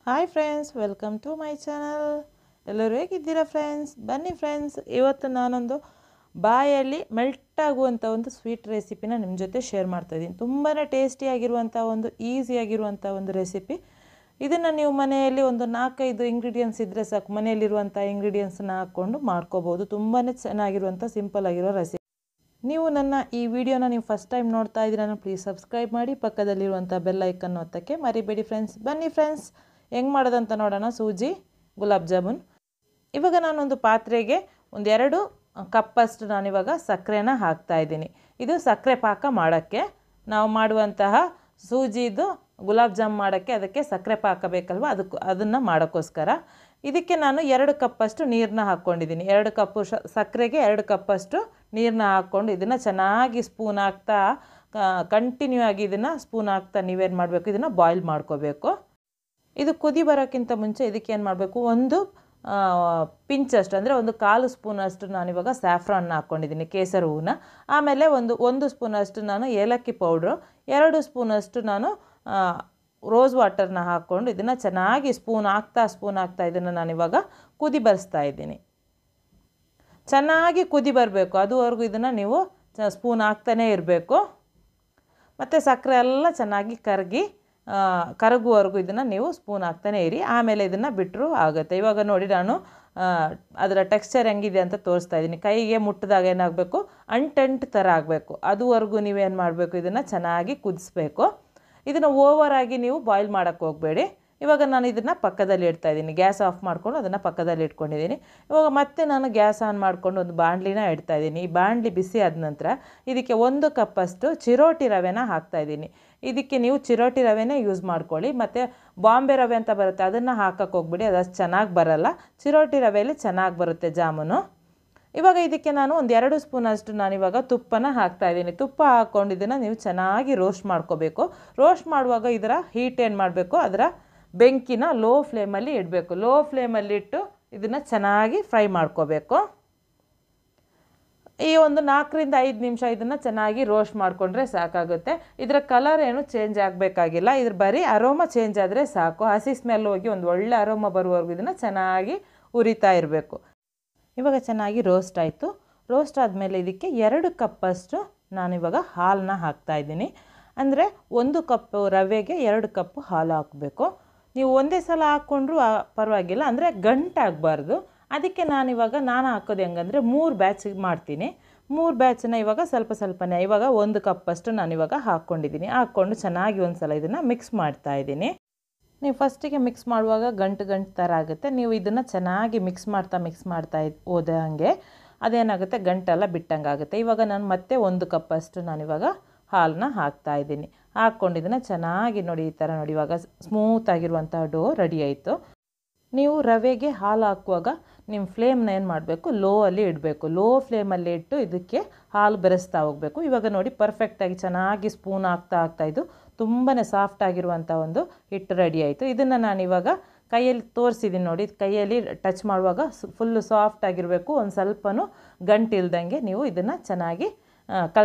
Hi friends, welcome to my channel. ಎಲ್ಲರೂ ಹೇಗಿದ್ದೀರಾ friends? ಬನ್ನಿ ಫ್ರೆಂಡ್ಸ್, ಇವತ್ತು ನಾನೊಂದು ಬಾಯಲ್ಲಿ ಮೆಲ್ಟ್ ಆಗುವಂಥ ಒಂದು ಸ್ವೀಟ್ ರೆಸಿಪಿನ ನಿಮ್ಮ ಜೊತೆ ಶೇರ್ ಮಾಡ್ತಾಯಿದ್ದೀನಿ. ತುಂಬಾ ಟೇಸ್ಟಿಯಾಗಿರುವಂಥ ಒಂದು ಈಸಿಯಾಗಿರುವಂಥ ಒಂದು ರೆಸಿಪಿ. ಇದನ್ನು ನೀವು ಮನೆಯಲ್ಲಿ ಒಂದು 4-5 ಇಂಗ್ರೀಡಿಯೆಂಟ್ಸ್ ಇದ್ದರೆ ಸಾಕು. ಮನೆಯಲ್ಲಿರುವಂಥ ಇಂಗ್ರೀಡಿಯೆಂಟ್ಸನ್ನ ಹಾಕ್ಕೊಂಡು ಮಾಡ್ಕೋಬೋದು. ತುಂಬಾ ಚೆನ್ನಾಗಿರುವಂಥ ಸಿಂಪಲ್ ಆಗಿರೋ ರೆಸಿಪಿ. ನೀವು ನನ್ನ ಈ ವಿಡಿಯೋನ ನೀವು ಫಸ್ಟ್ ಟೈಮ್ ನೋಡ್ತಾ ಇದ್ದೀರಾ, ಪ್ಲೀಸ್ ಸಬ್ಸ್ಕ್ರೈಬ್ ಮಾಡಿ, ಪಕ್ಕದಲ್ಲಿರುವಂಥ ಬೆಲ್ ಐಕನ್ ಒತ್ತಕ್ಕೆ ಮರಿಬೇಡಿ ಫ್ರೆಂಡ್ಸ್. ಬನ್ನಿ ಫ್ರೆಂಡ್ಸ್, ಹೆಂಗೆ ಮಾಡೋದಂತ ನೋಡೋಣ. ಸೂಜಿ ಗುಲಾಬ್ ಜಾಮೂನ್. ಇವಾಗ ನಾನೊಂದು ಪಾತ್ರೆಗೆ 1-2 ಕಪ್ಪಷ್ಟು ನಾನಿವಾಗ ಸಕ್ಕರೆನ ಹಾಕ್ತಾಯಿದ್ದೀನಿ. ಇದು ಸಕ್ಕರೆ ಪಾಕ ಮಾಡೋಕ್ಕೆ, ನಾವು ಮಾಡುವಂತಹ ಸೂಜಿದು ಗುಲಾಬ್ ಜಾಮ್ ಮಾಡೋಕ್ಕೆ ಅದಕ್ಕೆ ಸಕ್ಕರೆ ಪಾಕ ಬೇಕಲ್ವ, ಅದನ್ನು ಮಾಡೋಕ್ಕೋಸ್ಕರ ಇದಕ್ಕೆ ನಾನು 2 ಕಪ್ಪಷ್ಟು ನೀರನ್ನ ಹಾಕ್ಕೊಂಡಿದ್ದೀನಿ. 2 ಕಪ್ಪು ಸಕ್ಕರೆಗೆ 2 ಕಪ್ಪಷ್ಟು ನೀರನ್ನ ಹಾಕ್ಕೊಂಡು ಇದನ್ನು ಚೆನ್ನಾಗಿ ಸ್ಪೂನ್ ಹಾಕ್ತಾ ಕಂಟಿನ್ಯೂ ಆಗಿ ಇದನ್ನು ಸ್ಪೂನ್ ಹಾಕ್ತಾ ನೀವೇನು ಮಾಡಬೇಕು, ಇದನ್ನು ಬಾಯ್ಲ್ ಮಾಡ್ಕೋಬೇಕು. ಇದು ಕುದಿ ಬರೋಕ್ಕಿಂತ ಮುಂಚೆ ಇದಕ್ಕೆ ಏನು ಮಾಡಬೇಕು, ಒಂದು ಪಿಂಚಷ್ಟು ಅಂದರೆ 1/4 ಸ್ಪೂನಷ್ಟು ನಾನಿವಾಗ ಸ್ಯಾಫ್ರಾನ್ನ ಹಾಕ್ಕೊಂಡಿದ್ದೀನಿ, ಕೇಸರಿ ಹೂವನ್ನ. ಆಮೇಲೆ ಒಂದು ಸ್ಪೂನಷ್ಟು ನಾನು ಏಲಕ್ಕಿ ಪೌಡ್ರು, 2 ಸ್ಪೂನಷ್ಟು ನಾನು ರೋಸ್ ವಾಟರ್ನ ಹಾಕ್ಕೊಂಡು ಇದನ್ನು ಚೆನ್ನಾಗಿ ಸ್ಪೂನ್ ಹಾಕ್ತಾ ಇದನ್ನು ನಾನಿವಾಗ ಕುದಿ ಬರಿಸ್ತಾ ಇದ್ದೀನಿ. ಚೆನ್ನಾಗಿ ಕುದಿ ಬರಬೇಕು, ಅದುವರೆಗೂ ಇದನ್ನು ನೀವು ಸ್ಪೂನ್ ಹಾಕ್ತಾನೇ ಇರಬೇಕು. ಮತ್ತು ಸಕ್ಕರೆ ಎಲ್ಲ ಚೆನ್ನಾಗಿ ಕರಗುವವರೆಗೂ ಇದನ್ನು ನೀವು ಸ್ಪೂನ್ ಹಾಕ್ತಾನೆ ಇರಿ. ಆಮೇಲೆ ಇದನ್ನು ಬಿಟ್ಟರು ಆಗುತ್ತೆ. ಇವಾಗ ನೋಡಿ, ನಾನು ಅದರ ಟೆಕ್ಸ್ಚರ್ ಹೆಂಗಿದೆ ಅಂತ ತೋರಿಸ್ತಾ ಇದ್ದೀನಿ. ಕೈಗೆ ಮುಟ್ಟಿದಾಗ ಏನಾಗಬೇಕು, ಅಂಟು ಥರ ಆಗಬೇಕು. ಅದುವರೆಗೂ ನೀವೇನು ಮಾಡಬೇಕು, ಇದನ್ನು ಚೆನ್ನಾಗಿ ಕುದಿಸ್ಬೇಕು. ಇದನ್ನು ಓವರಾಗಿ ನೀವು ಬಾಯ್ಲ್ ಮಾಡೋಕ್ಕೆ ಹೋಗಬೇಡಿ. ಇವಾಗ ನಾನು ಇದನ್ನು ಪಕ್ಕದಲ್ಲಿ ಇಡ್ತಾಯಿದ್ದೀನಿ. ಗ್ಯಾಸ್ ಆಫ್ ಮಾಡಿಕೊಂಡು ಅದನ್ನು ಪಕ್ಕದಲ್ಲಿ ಇಟ್ಕೊಂಡಿದ್ದೀನಿ. ಇವಾಗ ಮತ್ತೆ ನಾನು ಗ್ಯಾಸ್ ಆನ್ ಮಾಡಿಕೊಂಡು ಒಂದು ಬಾಣಲಿನ ಇಡ್ತಾಯಿದ್ದೀನಿ. ಈ ಬಾಣಲಿ ಬಿಸಿ ಆದ ನಂತರ ಇದಕ್ಕೆ 1 ಕಪ್ಪಷ್ಟು ಚಿರೋಟಿ ರವೆನ ಹಾಕ್ತಾಯಿದ್ದೀನಿ. ಇದಕ್ಕೆ ನೀವು ಚಿರೋಟಿ ರವೆನೇ ಯೂಸ್ ಮಾಡ್ಕೊಳ್ಳಿ. ಮತ್ತು ಬಾಂಬೆ ರವೆ ಅಂತ ಬರುತ್ತೆ, ಅದನ್ನು ಹಾಕೋಕ್ಕೆ ಹೋಗ್ಬಿಡಿ, ಅದು ಅಷ್ಟು ಚೆನ್ನಾಗಿ ಬರಲ್ಲ. ಚಿರೋಟಿ ರವೆಯಲ್ಲಿ ಚೆನ್ನಾಗಿ ಬರುತ್ತೆ ಜಾಮೂನು. ಇವಾಗ ಇದಕ್ಕೆ ನಾನು 2 ಸ್ಪೂನಷ್ಟು ನಾನಿವಾಗ ತುಪ್ಪನ ಹಾಕ್ತಾಯಿದ್ದೀನಿ. ತುಪ್ಪ ಹಾಕ್ಕೊಂಡು ಇದನ್ನು ನೀವು ಚೆನ್ನಾಗಿ ರೋಸ್ಟ್ ಮಾಡ್ಕೋಬೇಕು. ರೋಸ್ಟ್ ಮಾಡುವಾಗ ಇದರ ಹೀಟ್ ಏನು ಮಾಡಬೇಕು, ಅದರ ಬೆಂಕಿನ ಲೋ ಫ್ಲೇಮಲ್ಲಿ ಇಡಬೇಕು. ಲೋ ಫ್ಲೇಮಲ್ಲಿ ಇಟ್ಟು ಇದನ್ನು ಚೆನ್ನಾಗಿ ಫ್ರೈ ಮಾಡ್ಕೋಬೇಕು. ಈ ಒಂದು 4-5 ನಿಮಿಷ ಇದನ್ನು ಚೆನ್ನಾಗಿ ರೋಸ್ಟ್ ಮಾಡಿಕೊಂಡ್ರೆ ಸಾಕಾಗುತ್ತೆ. ಇದರ ಕಲರ್ ಏನು ಚೇಂಜ್ ಆಗಬೇಕಾಗಿಲ್ಲ. ಇದ್ರ ಬರೀ ಅರೋಮಾ ಚೇಂಜ್ ಆದರೆ ಸಾಕು. ಹಸಿ ಸ್ಮೆಲ್ ಹೋಗಿ ಒಂದು ಒಳ್ಳೆ ಅರೋಮಾ ಬರುವವರೆಗೂ ಇದನ್ನು ಚೆನ್ನಾಗಿ ಉರಿತಾ ಇರಬೇಕು. ಇವಾಗ ಚೆನ್ನಾಗಿ ರೋಸ್ಟ್ ಆಯಿತು. ರೋಸ್ಟ್ ಆದಮೇಲೆ ಇದಕ್ಕೆ 2 ಕಪ್ಪಷ್ಟು ನಾನಿವಾಗ ಹಾಲನ್ನ ಹಾಕ್ತಾಯಿದ್ದೀನಿ. ಅಂದರೆ 1 ಕಪ್ಪು ರವೆಗೆ 2 ಕಪ್ಪು ಹಾಲು ಹಾಕಬೇಕು. ನೀವು ಒಂದೇ ಸಲ ಹಾಕ್ಕೊಂಡ್ರೂ ಪರವಾಗಿಲ್ಲ, ಅಂದರೆ ಗಂಟಾಗಬಾರ್ದು. ಅದಕ್ಕೆ ನಾನು ಹಾಕೋದು ಹೆಂಗಂದರೆ 3 ಬ್ಯಾಚ್ ಮಾಡ್ತೀನಿ. 3 ಬ್ಯಾಚನ್ನ ಇವಾಗ ಸ್ವಲ್ಪನೇ ಇವಾಗ 1 ಕಪ್ಪಷ್ಟು ನಾನಿವಾಗ ಹಾಕ್ಕೊಂಡಿದ್ದೀನಿ. ಹಾಕ್ಕೊಂಡು ಚೆನ್ನಾಗಿ ಒಂದು ಸಲ ಇದನ್ನು ಮಿಕ್ಸ್ ಮಾಡ್ತಾಯಿದ್ದೀನಿ. ನೀವು ಫಸ್ಟಿಗೆ ಮಿಕ್ಸ್ ಮಾಡುವಾಗ ಗಂಟು ಥರ ಆಗುತ್ತೆ. ನೀವು ಇದನ್ನು ಚೆನ್ನಾಗಿ ಮಿಕ್ಸ್ ಮಾಡ್ತಾ ಹೋದ ಹಾಗೆ ಅದೇನಾಗುತ್ತೆ, ಗಂಟೆಲ್ಲ ಬಿಟ್ಟಂಗೆ ಆಗುತ್ತೆ. ಇವಾಗ ನಾನು ಮತ್ತೆ 1 ಕಪ್ಪಷ್ಟು ನಾನಿವಾಗ ಹಾಲನ್ನ ಹಾಕ್ತಾಯಿದ್ದೀನಿ. ಹಾಕ್ಕೊಂಡು ಇದನ್ನು ಚೆನ್ನಾಗಿ ನೋಡಿ, ಈ ಥರ ನೋಡಿ, ಇವಾಗ ಸ್ಮೂತಾಗಿರುವಂಥ ಡೋ ರೆಡಿ ಆಯಿತು. ನೀವು ರವೆಗೆ ಹಾಲು ಹಾಕುವಾಗ ನಿಮ್ಮ ಫ್ಲೇಮ್ನ ಏನು ಮಾಡಬೇಕು, ಲೋ ಅಲ್ಲಿ ಇಡಬೇಕು. ಲೋ ಫ್ಲೇಮಲ್ಲಿ ಇಟ್ಟು ಇದಕ್ಕೆ ಹಾಲು ಬೆರೆಸ್ತಾ ಹೋಗಬೇಕು. ಇವಾಗ ನೋಡಿ, ಪರ್ಫೆಕ್ಟಾಗಿ ಚೆನ್ನಾಗಿ ಸ್ಪೂನ್ ಹಾಕ್ತಾ ಇದು ತುಂಬಾ ಸಾಫ್ಟ್ ಆಗಿರುವಂಥ ಒಂದು ಹಿಟ್ಟು ರೆಡಿ ಆಯಿತು. ಇದನ್ನು ನಾನಿವಾಗ ಕೈಯಲ್ಲಿ ತೋರಿಸಿದ್ದೀನಿ ನೋಡಿ. ಕೈಯಲ್ಲಿ ಟಚ್ ಮಾಡುವಾಗ ಫುಲ್ಲು ಸಾಫ್ಟ್ ಆಗಿರಬೇಕು. ಒಂದು ಸ್ವಲ್ಪನೂ ಗಂಟು ಇಲ್ದಂಗೆ ನೀವು ಇದನ್ನು ಚೆನ್ನಾಗಿ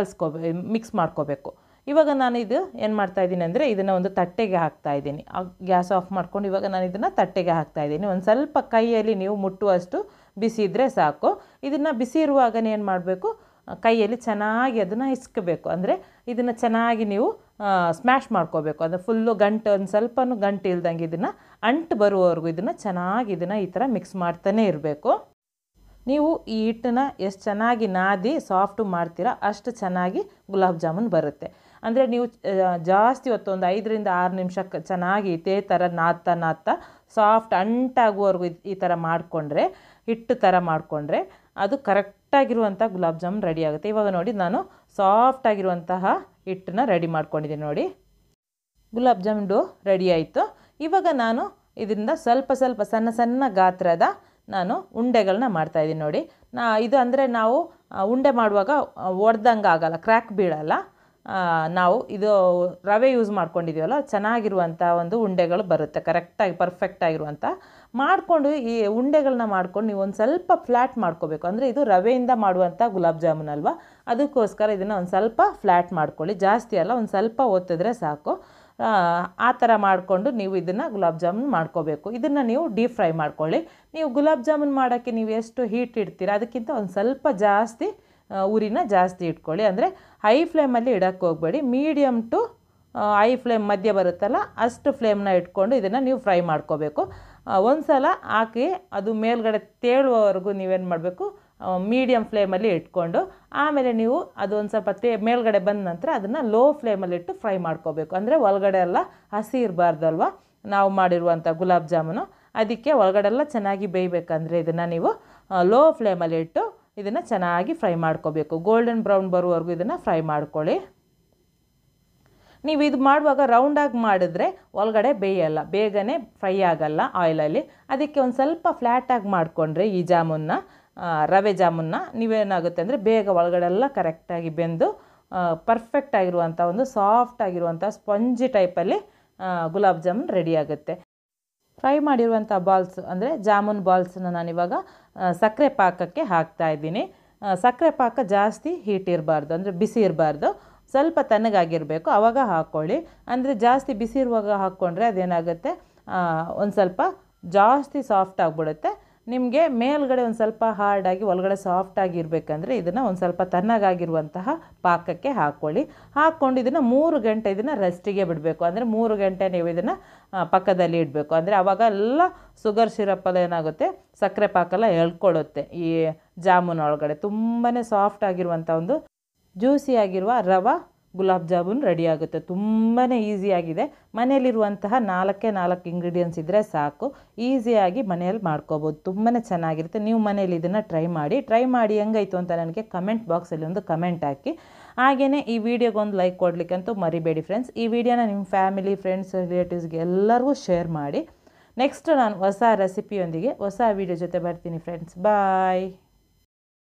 ಮಿಕ್ಸ್ ಮಾಡ್ಕೋಬೇಕು. ಇವಾಗ ನಾನು ಇದು ಏನು ಮಾಡ್ತಾಯಿದ್ದೀನಿ ಅಂದರೆ, ಇದನ್ನು ಒಂದು ತಟ್ಟೆಗೆ ಹಾಕ್ತಾಯಿದ್ದೀನಿ. ಗ್ಯಾಸ್ ಆಫ್ ಮಾಡ್ಕೊಂಡು ಇವಾಗ ನಾನು ಇದನ್ನು ತಟ್ಟೆಗೆ ಹಾಕ್ತಾಯಿದ್ದೀನಿ. ಒಂದು ಸ್ವಲ್ಪ ಕೈಯಲ್ಲಿ ನೀವು ಮುಟ್ಟುವಷ್ಟು ಬಿಸಿ ಇದ್ದರೆ ಸಾಕು. ಇದನ್ನು ಬಿಸಿ ಇರುವಾಗನೇ ಏನು ಮಾಡಬೇಕು, ಕೈಯಲ್ಲಿ ಚೆನ್ನಾಗಿ ಅದನ್ನು ಇಸ್ಕಬೇಕು. ಅಂದರೆ ಇದನ್ನು ಚೆನ್ನಾಗಿ ನೀವು ಸ್ಮ್ಯಾಶ್ ಮಾಡ್ಕೋಬೇಕು. ಅದು ಫುಲ್ಲು ಒಂದು ಸ್ವಲ್ಪನೂ ಗಂಟು ಇಲ್ದಂಗೆ ಇದನ್ನು ಅಂಟು ಬರುವವರೆಗೂ ಇದನ್ನು ಚೆನ್ನಾಗಿ ಈ ಥರ ಮಿಕ್ಸ್ ಮಾಡ್ತಾನೇ ಇರಬೇಕು. ನೀವು ಈ ಹಿಟ್ಟನ್ನು ಎಷ್ಟು ಚೆನ್ನಾಗಿ ನಾದಿ ಸಾಫ್ಟು ಮಾಡ್ತೀರಾ ಅಷ್ಟು ಚೆನ್ನಾಗಿ ಗುಲಾಬ್ ಜಾಮೂನ್ ಬರುತ್ತೆ. ಅಂದರೆ ನೀವು ಜಾಸ್ತಿ ಹೊತ್ತು ಒಂದು 5-6 ನಿಮಿಷ ಚೆನ್ನಾಗಿ ಇದೇ ಥರ ನಾದ್ತಾ ಸಾಫ್ಟ್ ಅಂಟಾಗುವವರೆಗೂ ಈ ಥರ ಮಾಡಿಕೊಂಡ್ರೆ, ಹಿಟ್ಟು ಥರ ಮಾಡಿಕೊಂಡ್ರೆ ಅದು ಕರೆಕ್ಟಾಗಿರುವಂಥ ಗುಲಾಬ್ ಜಾಮೂನ್ ರೆಡಿ ಆಗುತ್ತೆ. ಇವಾಗ ನೋಡಿ, ನಾನು ಸಾಫ್ಟಾಗಿರುವಂತಹ ಹಿಟ್ಟನ್ನ ರೆಡಿ ಮಾಡ್ಕೊಂಡಿದ್ದೀನಿ ನೋಡಿ. ಗುಲಾಬ್ ಜಾಮೂನ್ ಡೋ ರೆಡಿ ಆಯಿತು. ಇವಾಗ ನಾನು ಇದರಿಂದ ಸ್ವಲ್ಪ ಸಣ್ಣ ಗಾತ್ರದ ನಾನು ಉಂಡೆಗಳನ್ನ ಮಾಡ್ತಾಯಿದ್ದೀನಿ ನೋಡಿ. ಇದು ಅಂದರೆ ನಾವು ಉಂಡೆ ಮಾಡುವಾಗ ಒಡೆದಂಗೆ ಆಗಲ್ಲ, ಕ್ರ್ಯಾಕ್ ಬೀಳಲ್ಲ. ನಾವು ಇದು ರವೆ ಯೂಸ್ ಮಾಡ್ಕೊಂಡಿದ್ದೀವಲ್ಲ, ಚೆನ್ನಾಗಿರುವಂಥ ಒಂದು ಉಂಡೆಗಳು ಬರುತ್ತೆ, ಕರೆಕ್ಟಾಗಿ ಪರ್ಫೆಕ್ಟಾಗಿರುವಂಥ ಮಾಡಿಕೊಂಡು. ಈ ಉಂಡೆಗಳನ್ನ ಮಾಡ್ಕೊಂಡು ನೀವು ಒಂದು ಸ್ವಲ್ಪ ಫ್ಲ್ಯಾಟ್ ಮಾಡ್ಕೋಬೇಕು. ಅಂದರೆ ಇದು ರವೆಯಿಂದ ಮಾಡುವಂಥ ಗುಲಾಬ್ ಜಾಮೂನ್ ಅಲ್ವಾ, ಅದಕ್ಕೋಸ್ಕರ ಇದನ್ನು ಒಂದು ಸ್ವಲ್ಪ ಫ್ಲ್ಯಾಟ್ ಮಾಡ್ಕೊಳ್ಳಿ. ಜಾಸ್ತಿ ಅಲ್ಲ, ಒಂದು ಸ್ವಲ್ಪ ಒತ್ತಿದ್ರೆ ಸಾಕು. ಆ ಥರ ಮಾಡಿಕೊಂಡು ನೀವು ಇದನ್ನು ಗುಲಾಬ್ ಜಾಮೂನ್ ಮಾಡ್ಕೋಬೇಕು. ಇದನ್ನು ನೀವು ಡೀಪ್ ಫ್ರೈ ಮಾಡ್ಕೊಳ್ಳಿ. ನೀವು ಗುಲಾಬ್ ಜಾಮೂನ್ ಮಾಡೋಕ್ಕೆ ನೀವು ಎಷ್ಟು ಹೀಟ್ ಇಡ್ತೀರ ಅದಕ್ಕಿಂತ ಒಂದು ಸ್ವಲ್ಪ ಜಾಸ್ತಿ ಉರಿನ ಜಾಸ್ತಿ ಇಟ್ಕೊಳ್ಳಿ. ಅಂದರೆ ಹೈ ಫ್ಲೇಮಲ್ಲಿ ಇಡೋಕ್ಕೆ ಹೋಗಬೇಡಿ, ಮೀಡಿಯಮ್ ಟು ಹೈ ಫ್ಲೇಮ್ ಮಧ್ಯೆ ಬರುತ್ತಲ್ಲ ಅಷ್ಟು ಫ್ಲೇಮ್ನ ಇಟ್ಕೊಂಡು ಇದನ್ನು ನೀವು ಫ್ರೈ ಮಾಡ್ಕೋಬೇಕು. ಒಂದು ಸಲ ಹಾಕಿ ಅದು ಮೇಲ್ಗಡೆ ತೇಳುವವರೆಗೂ ನೀವೇನು ಮಾಡಬೇಕು, ಮೀಡಿಯಮ್ ಫ್ಲೇಮಲ್ಲಿ ಇಟ್ಕೊಂಡು ಆಮೇಲೆ ನೀವು ಅದು ಒಂದು ಸ್ವಲ್ಪ ಮೇಲ್ಗಡೆ ಬಂದ ನಂತರ ಅದನ್ನು ಲೋ ಫ್ಲೇಮಲ್ಲಿಟ್ಟು ಫ್ರೈ ಮಾಡ್ಕೋಬೇಕು. ಅಂದರೆ ಒಳಗಡೆ ಎಲ್ಲ ಹಸಿ ಇರಬಾರ್ದಲ್ವ ನಾವು ಮಾಡಿರುವಂಥ ಗುಲಾಬ್ ಜಾಮೂನು, ಅದಕ್ಕೆ ಒಳಗಡೆ ಎಲ್ಲ ಚೆನ್ನಾಗಿ ಬೇಯಬೇಕಂದ್ರೆ ಇದನ್ನು ನೀವು ಲೋ ಫ್ಲೇಮಲ್ಲಿ ಇಟ್ಟು ಇದನ್ನು ಚೆನ್ನಾಗಿ ಫ್ರೈ ಮಾಡ್ಕೋಬೇಕು. ಗೋಲ್ಡನ್ ಬ್ರೌನ್ ಬರುವವರೆಗೂ ಇದನ್ನು ಫ್ರೈ ಮಾಡ್ಕೊಳ್ಳಿ. ನೀವು ಇದು ಮಾಡುವಾಗ ರೌಂಡಾಗಿ ಮಾಡಿದ್ರೆ ಒಳಗಡೆ ಬೇಯಲ್ಲ, ಬೇಗನೆ ಫ್ರೈ ಆಗಲ್ಲ ಆಯಿಲಲ್ಲಿ. ಅದಕ್ಕೆ ಒಂದು ಸ್ವಲ್ಪ ಫ್ಲ್ಯಾಟಾಗಿ ಮಾಡಿಕೊಂಡ್ರೆ ಈ ಜಾಮೂನ್ನ, ರವೆ ಜಾಮೂನ್ನ ನೀವೇನಾಗುತ್ತೆ ಅಂದರೆ ಬೇಗ ಒಳಗಡೆ ಎಲ್ಲ ಕರೆಕ್ಟಾಗಿ ಬೆಂದು ಪರ್ಫೆಕ್ಟ್ ಆಗಿರುವಂಥ ಒಂದು ಸಾಫ್ಟ್ ಆಗಿರುವಂಥ ಸ್ಪಂಜಿ ಟೈಪಲ್ಲಿ ಗುಲಾಬ್ ಜಾಮೂನ್ ರೆಡಿ ಆಗುತ್ತೆ. ಫ್ರೈ ಮಾಡಿರುವಂಥ ಬಾಲ್ಸ್ ಅಂದರೆ ಜಾಮೂನ್ ಬಾಲ್ಸನ್ನ ನಾನಿವಾಗ ಸಕ್ಕರೆ ಪಾಕಕ್ಕೆ ಹಾಕ್ತಾಯಿದ್ದೀನಿ. ಸಕ್ಕರೆ ಪಾಕ ಜಾಸ್ತಿ ಹೀಟ್ ಇರಬಾರ್ದು, ಅಂದರೆ ಬಿಸಿ ಇರಬಾರ್ದು, ಸ್ವಲ್ಪ ತಣ್ಣಗಾಗಿರಬೇಕು ಆವಾಗ ಹಾಕ್ಕೊಳ್ಳಿ. ಅಂದರೆ ಜಾಸ್ತಿ ಬಿಸಿ ಇರುವಾಗ ಹಾಕ್ಕೊಂಡ್ರೆ ಅದೇನಾಗುತ್ತೆ, ಒಂದು ಸ್ವಲ್ಪ ಜಾಸ್ತಿ ಸಾಫ್ಟ್ ಆಗಿಬಿಡುತ್ತೆ. ನಿಮಗೆ ಮೇಲ್ಗಡೆ ಒಂದು ಸ್ವಲ್ಪ ಹಾರ್ಡಾಗಿ ಒಳಗಡೆ ಸಾಫ್ಟಾಗಿ ಇರಬೇಕಂದ್ರೆ ಇದನ್ನು ಒಂದು ಸ್ವಲ್ಪ ತಣ್ಣಗಾಗಿರುವಂತಹ ಪಾಕಕ್ಕೆ ಹಾಕ್ಕೊಳ್ಳಿ. ಹಾಕ್ಕೊಂಡು ಇದನ್ನು 3 ಗಂಟೆ ಇದನ್ನು ರೆಸ್ಟಿಗೆ ಬಿಡಬೇಕು. ಅಂದರೆ 3 ಗಂಟೆ ನೀವು ಇದನ್ನು ಪಕ್ಕದಲ್ಲಿ ಇಡಬೇಕು. ಅಂದರೆ ಆವಾಗ ಎಲ್ಲ ಶುಗರ್ ಸಿರಪ್ಪಲ್ಲಿ ಏನಾಗುತ್ತೆ, ಸಕ್ಕರೆ ಪಾಕೆಲ್ಲ ಎಳ್ಕೊಳ್ಳುತ್ತೆ ಈ ಜಾಮೂನ್ ಒಳಗಡೆ. ತುಂಬಾ ಸಾಫ್ಟ್ ಆಗಿರುವಂಥ ಒಂದು ಜ್ಯೂಸಿಯಾಗಿರುವ ರವಾ ಗುಲಾಬ್ ಜಾಮೂನ್ ರೆಡಿ ಆಗುತ್ತೆ. ತುಂಬಾ ಈಸಿಯಾಗಿದೆ. ಮನೆಯಲ್ಲಿರುವಂತಹ 4 ಇಂಗ್ರೀಡಿಯೆಂಟ್ಸ್ ಇದ್ದರೆ ಸಾಕು, ಈಸಿಯಾಗಿ ಮನೆಯಲ್ಲಿ ಮಾಡ್ಕೋಬೋದು. ತುಂಬಾ ಚೆನ್ನಾಗಿರುತ್ತೆ. ನೀವು ಮನೇಲಿ ಇದನ್ನು ಟ್ರೈ ಮಾಡಿ ಹೆಂಗಾಯಿತು ಅಂತ ನನಗೆ ಕಮೆಂಟ್ ಬಾಕ್ಸಲ್ಲಿ ಒಂದು ಕಮೆಂಟ್ ಹಾಕಿ. ಹಾಗೆಯೇ ಈ ವಿಡಿಯೋಗೊಂದು ಲೈಕ್ ಕೊಡಲಿಕ್ಕಂತೂ ಮರಿಬೇಡಿ ಫ್ರೆಂಡ್ಸ್. ಈ ವಿಡಿಯೋನ ನಿಮ್ಮ ಫ್ಯಾಮಿಲಿ, ಫ್ರೆಂಡ್ಸ್, ರಿಲೇಟಿವ್ಸ್ಗೆ ಎಲ್ಲರಿಗೂ ಶೇರ್ ಮಾಡಿ. ನೆಕ್ಸ್ಟ್ ನಾನು ಹೊಸ ರೆಸಿಪಿಯೊಂದಿಗೆ ಹೊಸ ವಿಡಿಯೋ ಜೊತೆ ಬರ್ತೀನಿ ಫ್ರೆಂಡ್ಸ್. ಬಾಯ್.